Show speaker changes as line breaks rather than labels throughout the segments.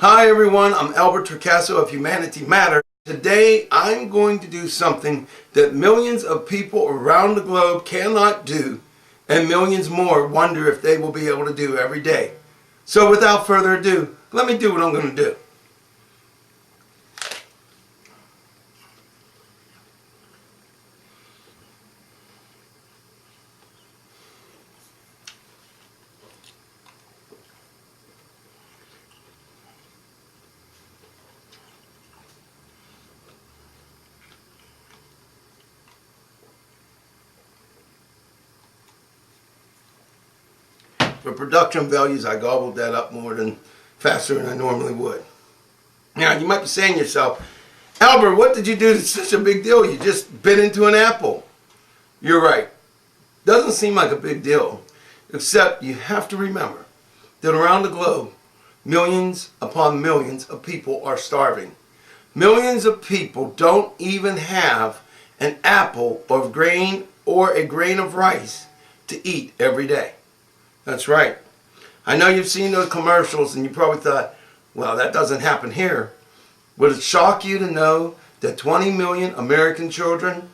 Hi everyone, I'm Albert Torcaso of Humanity Matters. Today I'm going to do something that millions of people around the globe cannot do, and millions more wonder if they will be able to do every day. So without further ado, let me do what I'm going to do. For production values, I gobbled that up faster than I normally would. Now, you might be saying to yourself, Albert, what did you do that's such a big deal? You just bit into an apple. You're right. Doesn't seem like a big deal, except you have to remember that around the globe, millions upon millions of people are starving. Millions of people don't even have an apple or a grain of rice to eat every day. That's right. I know you've seen those commercials and you probably thought, well, that doesn't happen here. Would it shock you to know that 20 million American children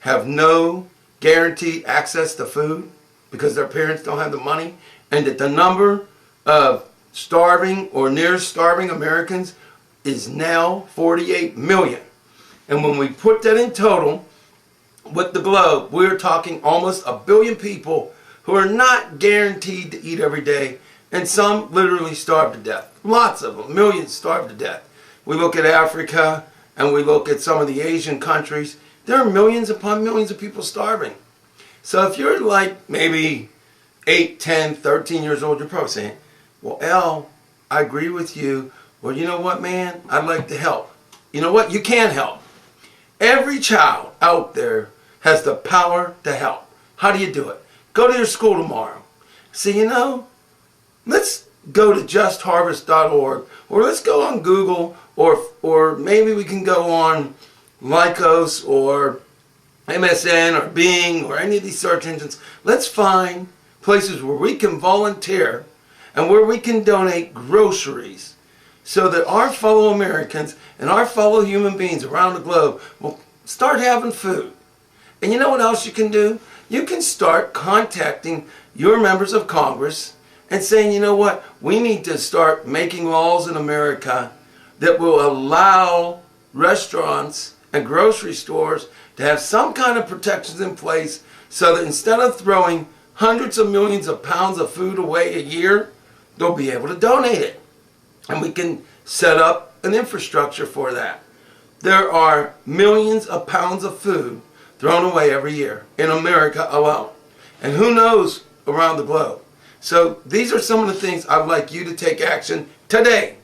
have no guaranteed access to food because their parents don't have the money, and that the number of starving or near starving Americans is now 48 million? And when we put that in total with the globe, we're talking almost a billion people who are not guaranteed to eat every day, and some literally starve to death. Lots of them, millions starve to death. We look at Africa and we look at some of the Asian countries, there are millions upon millions of people starving. So if you're like maybe 8, 10, 13 years old, you're probably saying, well, Al, I agree with you. Well, you know what, man? I'd like to help. You know what? You can help. Every child out there has the power to help. How do you do it? Go to your school tomorrow. Say, let's go to justharvest.org, or let's go on Google, or maybe we can go on Lycos or MSN or Bing or any of these search engines. Let's find places where we can volunteer and where we can donate groceries so that our fellow Americans and our fellow human beings around the globe will start having food. And you know what else you can do? You can start contacting your members of Congress and saying, you know what, we need to start making laws in America that will allow restaurants and grocery stores to have some kind of protections in place so that instead of throwing hundreds of millions of pounds of food away a year, they'll be able to donate it. And we can set up an infrastructure for that. There are millions of pounds of food thrown away every year in America alone. And who knows around the globe. So these are some of the things I'd like you to take action today.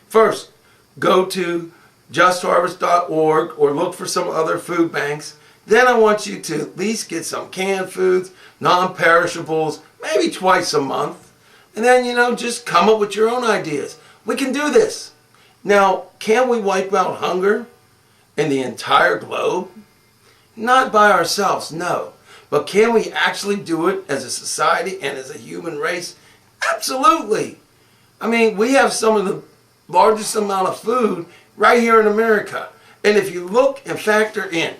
First, go to justharvest.org or look for some other food banks. Then I want you to at least get some canned foods, non-perishables, maybe twice a month. And then, just come up with your own ideas. We can do this. Now, can we wipe out hunger in the entire globe? Not by ourselves, no. But can we actually do it as a society and as a human race? Absolutely. I mean, we have some of the largest amount of food right here in America. And if you look and factor in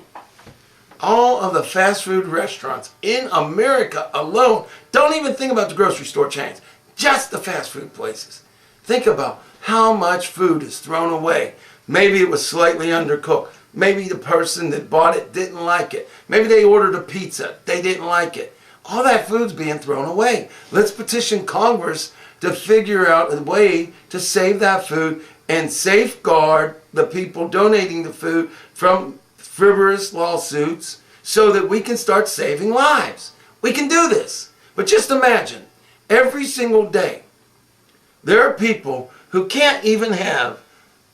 all of the fast food restaurants in America alone, don't even think about the grocery store chains, just the fast food places. Think about how much food is thrown away. Maybe it was slightly undercooked. Maybe the person that bought it didn't like it. Maybe they ordered a pizza. They didn't like it. All that food's being thrown away. Let's petition Congress to figure out a way to save that food and safeguard the people donating the food from frivolous lawsuits so that we can start saving lives. We can do this. But just imagine, every single day, there are people who can't even have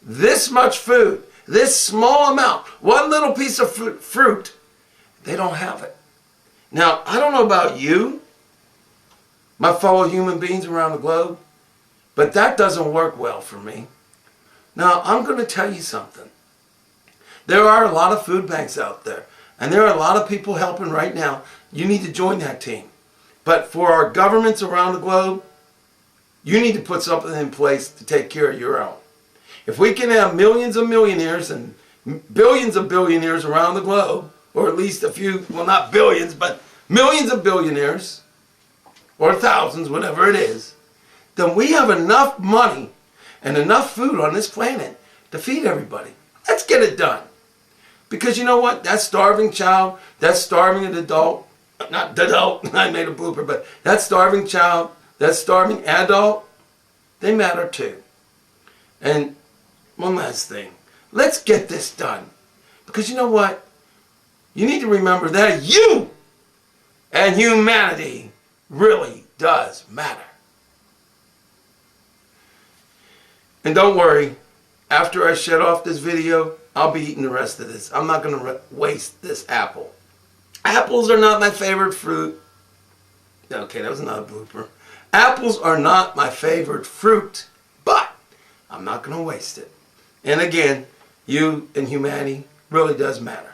this much food. This small amount, one little piece of fruit, they don't have it. Now, I don't know about you, my fellow human beings around the globe, but that doesn't work well for me. Now, I'm going to tell you something. There are a lot of food banks out there, and there are a lot of people helping right now. You need to join that team. But for our governments around the globe, you need to put something in place to take care of your own. If we can have millions of millionaires and billions of billionaires around the globe, or at least a few, well, not billions, but millions of billionaires, or thousands, whatever it is, then we have enough money and enough food on this planet to feed everybody. Let's get it done. Because you know what? That starving child, that starving adult, not adult, I made a blooper, but that starving child, that starving adult, they matter too. And one last thing. Let's get this done. Because you know what? You need to remember that you and humanity really does matter. And don't worry, after I shut off this video, I'll be eating the rest of this. I'm not going to waste this apple. Apples are not my favorite fruit. Okay, that was not a blooper. Apples are not my favorite fruit, but I'm not going to waste it. And again, you and humanity really does matter.